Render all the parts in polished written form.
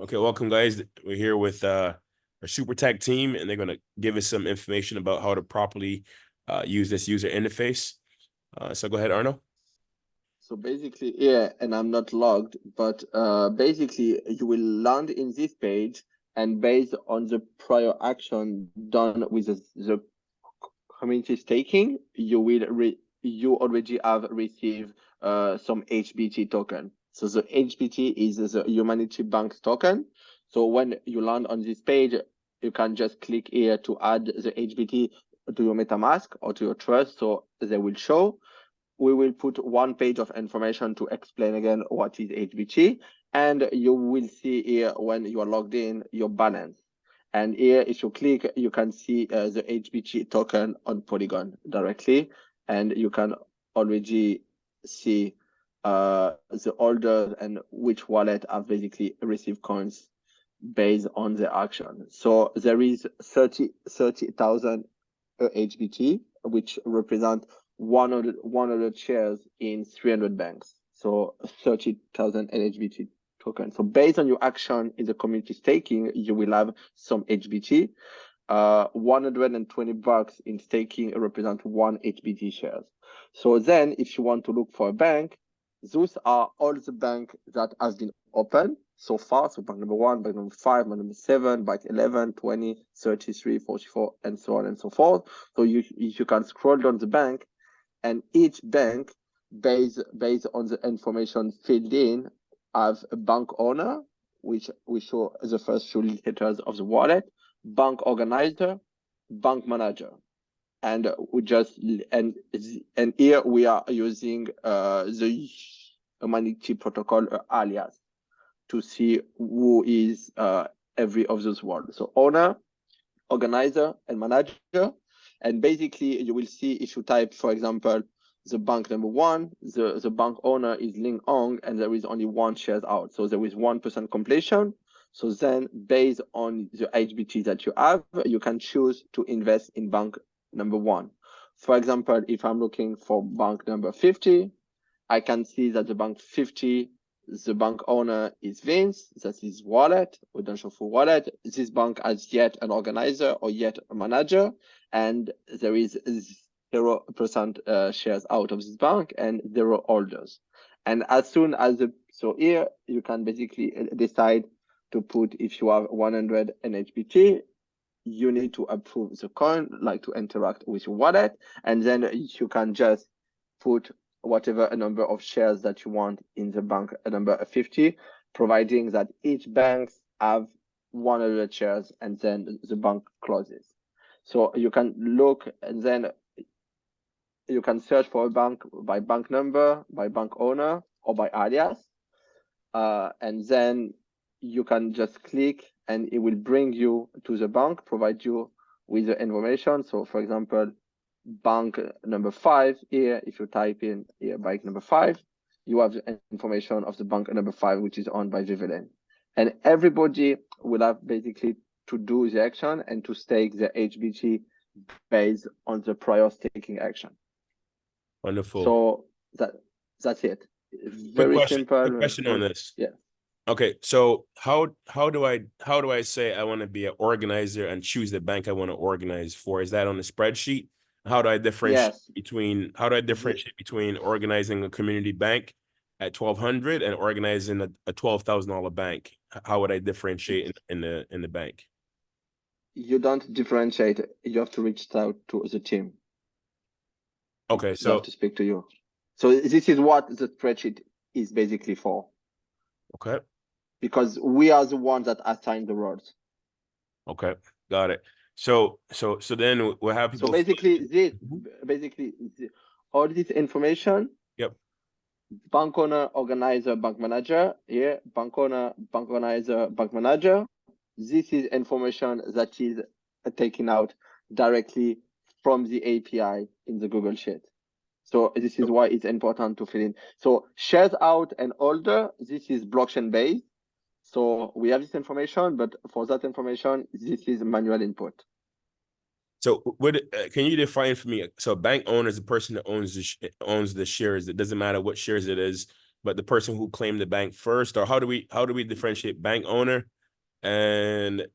Okay, welcome guys. We're here with our Super Tech team, and they're going to give us some information about how to properly use this user interface. So go ahead, Arno. So basically, yeah, and I'm not logged, but basically you will land in this page, and based on the prior action done with the community staking, you already have received some HBT token. So the HBT is the Humanity Bank token. So when you land on this page, you can just click here to add the HBT to your MetaMask or to your trust, so they will show. We will put one page of information to explain again what is HBT, and you will see here when you are logged in your balance. And here, if you click, you can see the HBT token on Polygon directly, and you can already see the holders and which wallet have basically received coins based on the action. So there is 30,000 HBT, which represent 100 shares in 300 banks. So 30,000 HBT tokens. So based on your action in the community staking, you will have some HBT. 120 bucks in staking represent 1 HBT shares. So then if you want to look for a bank, those are all the banks that has been open so far. So bank number 1, bank number 5, bank number 7, bank 11, 20, 33, 44, and so on and so forth. So you can scroll down the bank, and each bank, based on the information filled in, have a bank owner, which we show the first 2 letters of the wallet, bank organizer, bank manager. And we just and here we are using the Humanity protocol alias to see who is every of those words. So owner, organizer, and manager. And basically you will see, if you type, for example, the bank number 1, the bank owner is Ling Ong, and there is only 1 shares out. So there is 1% completion. So then based on the HBT that you have, you can choose to invest in bank number 1. For example, if I'm looking for bank number 50, I can see that the bank 50, the bank owner is Vince, that's his wallet, Redemption for wallet. This bank has yet an organizer or yet a manager, and there is 0% shares out of this bank and 0 holders. And as soon as so here you can basically decide to put, if you have 100 NHBT, you need to approve the coin, like to interact with your wallet, and then you can just put whatever a number of shares that you want in the bank, a number of 50, providing that each bank have 100 shares, and then the bank closes. So you can look, and then you can search for a bank by bank number, by bank owner, or by alias, and then you can just click, and it will bring you to the bank, provide you with the information. So for example, bank number 5 here, if you type in here bank number 5, you have the information of the bank number 5, which is owned by Vivian. And everybody will have basically to do the action and to stake the HBT based on the prior staking action. Wonderful. So that's it. Very simple. Quick question on this. Yeah. Okay, so how do I say I want to be an organizer and choose the bank I want to organize for? Is that on the spreadsheet? How do I differentiate between organizing a community bank at 1,200 and organizing a $12,000 bank? How would I differentiate in the bank? You don't differentiate. You have to reach out to the team. Okay, so they have to speak to you. So this is what the spreadsheet is basically for. Okay. Because we are the ones that assign the roles. Okay, got it. So then we'll have people. So basically, all this information. Yep. Bank owner, organizer, bank manager. Here, bank owner, bank organizer, bank manager. This is information that is taken out directly from the API in the Google Sheet. So this is why it's important to fill in. So shares out and holder, this is blockchain based. So we have this information, but for that information, this is manual input. So can you define for me? So bank owner is the person that owns the shares. It doesn't matter what shares it is. but the person who claimed the bank first, or how do we differentiate bank owner and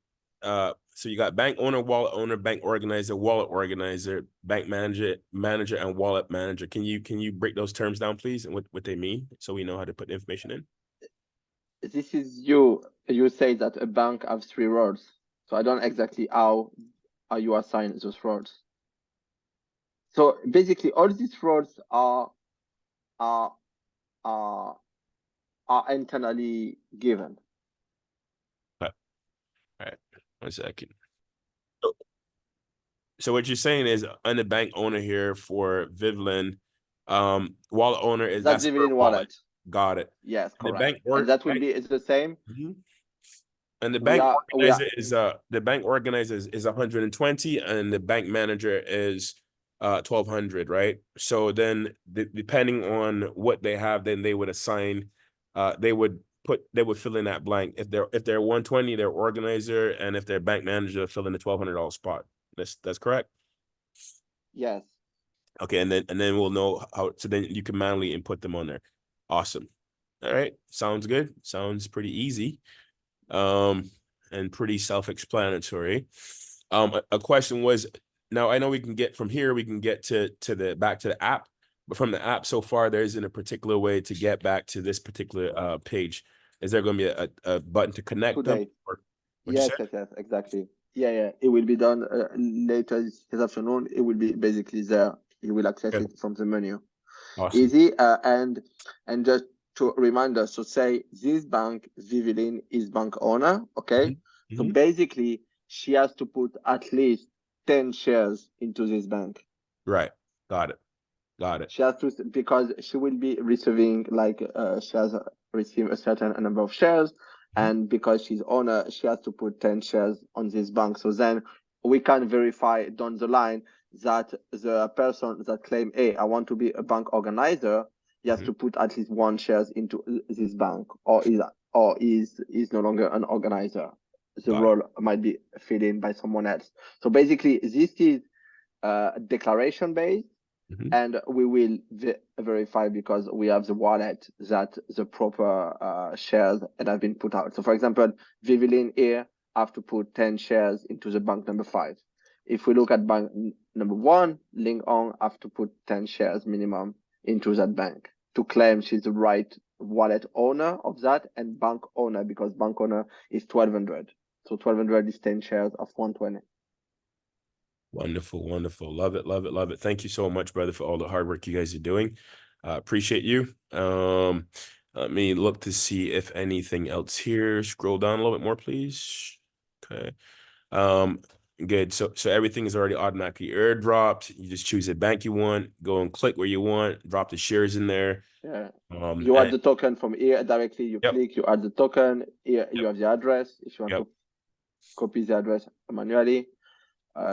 so you got bank owner, wallet owner, bank organizer, wallet organizer, bank manager, and wallet manager. Can you break those terms down, please, and what they mean, so we know how to put the information in? This is you say that a bank has 3 roles. So I don't exactly how you assign those roles. So basically all these roles are internally given. All right. 1 second. So what you're saying is, I'm the bank owner here for Vivlin. Wallet owner is That's that's her Vivlin wallet. wallet. Got it. Yes, And the correct. bank And that will be the same. And the We bank are organizer is the bank organizer is 120, and the bank manager is 1200, right? So then depending on what they have, then they would assign they would fill in that blank. If they're 120, they're organizer, and if they're bank manager, they'll fill in the $1,200 spot. That's correct. Yes. Okay, and then we'll know how, so then you can manually input them on there. Awesome. All right, sounds good. Sounds pretty easy. And pretty self-explanatory. A question was, now I know we can get from here, we can get to the back to the app, but from the app so far, there isn't a particular way to get back to this particular page. Is there going to be a button to connect them? Today. Or Yes, exactly. Yeah. It will be done later this afternoon. It will be basically there. You will access it from the menu. Awesome. Easy. And just to remind us, so say this bank, Viviline, is bank owner. Okay. So basically, she has to put at least 10 shares into this bank. Right. Got it. She has to, because she will be receiving like she has received a certain number of shares, and because she's owner, she has to put 10 shares on this bank. So then we can verify down the line that the person that claim, hey, I want to be a bank organizer, he has to put at least 1 shares into this bank, or is no longer an organizer. The role might be filled in by someone else. So basically, this is declaration based. And we will verify, because we have the wallet, that the proper shares that have been put out. So for example, Viviline here have to put 10 shares into the bank number 5. If we look at bank number 1, Ling Ong have to put 10 shares minimum into that bank to claim she's the right wallet owner of that, and bank owner, because bank owner is 1200. So 1200 is 10 shares of 120. Wonderful, wonderful. Love it, love it, love it. Thank you so much, brother, for all the hard work you guys are doing. Appreciate you. Let me look to see if anything else here. Scroll down a little bit more, please. Okay. Good. So everything is already automatically airdropped. You just choose a bank you want, go and click where you want, drop the shares in there. Yeah. You add the token from here directly. You click, you add the token. Here you have the address. If you want to copy the address manually,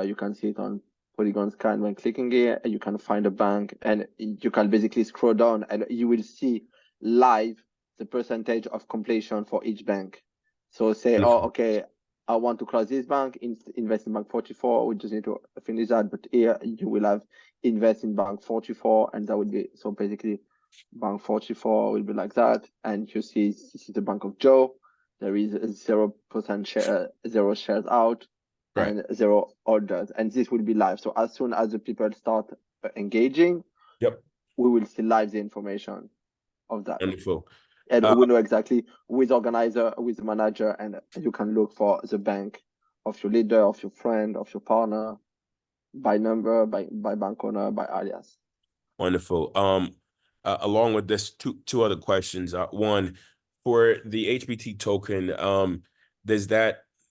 you can see it on Polygon Scan when clicking here, and you can find a bank, and you can basically scroll down and you will see live the percentage of completion for each bank. So say, oh, okay, I want to close this bank, invest in bank 44. We just need to finish that. But here you will have invest in bank 44, and that will be, so basically bank 44 will be like that. And you see, this is the bank of Joe. There is 0% share, 0 shares out. And 0 orders, and this will be live. So as soon as the people start engaging, we will see live the information of that. Wonderful. And we know exactly who is organizer, who is the manager, and you can look for the bank of your leader, of your friend, of your partner, by number, by bank owner, by alias. Wonderful. Along with this, two other questions. One, for the HBT token,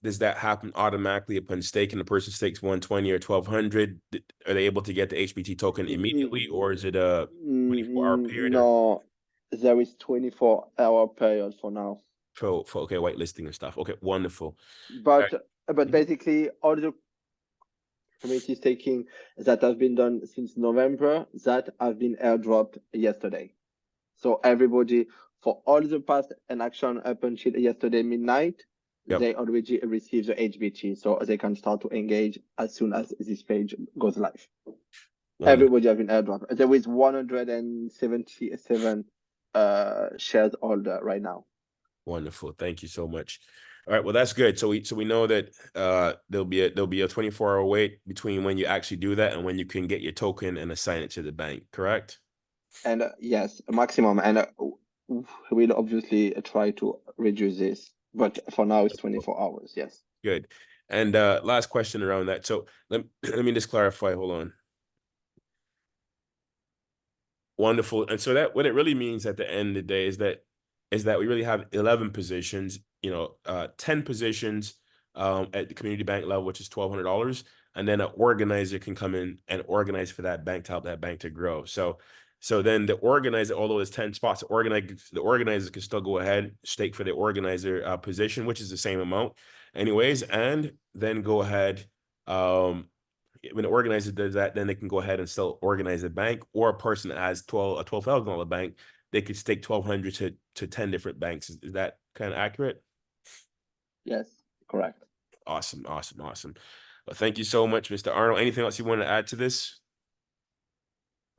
does that happen automatically upon staking? The person stakes 120 or 1200. Are they able to get the HBT token immediately, or is it a 24-hour period? No, there is 24-hour period for now. For okay, whitelisting and stuff. Okay, wonderful. But basically, all the community staking that have been done since November, that have been airdropped yesterday. So everybody, for all the past and action up until yesterday midnight, they already received the HBT, so they can start to engage as soon as this page goes live. Everybody have been airdropped. There is 177 shareholder right now. Wonderful. Thank you so much. All right. Well, that's good. So we know that there'll be a 24-hour wait between when you actually do that and when you can get your token and assign it to the bank, correct? And yes, a maximum. And we'll obviously try to reduce this, but for now it's 24 hours. Yes. Good. And last question around that. So let me just clarify. Hold on. Wonderful. And so that what it really means at the end of the day is that we really have 11 positions, 10 positions at the community bank level, which is $1,200. And then an organizer can come in and organize for that bank to help that bank to grow. So then the organizer, although there's 10 spots, the organizer can still go ahead, stake for the organizer position, which is the same amount anyways, and then go ahead, when the organizer does that, then they can go ahead and still organize a bank, or a person that has a $12,000 bank, they could stake 1,200 to 10 different banks. Is that kind of accurate? Yes, correct. Awesome. Well, thank you so much, Mr. Arnold. Anything else you want to add to this?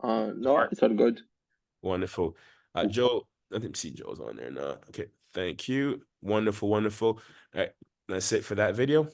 No, it's all good. Wonderful. Joe, I didn't see Joe's on there now. Okay, thank you. Wonderful. All right, that's it for that video.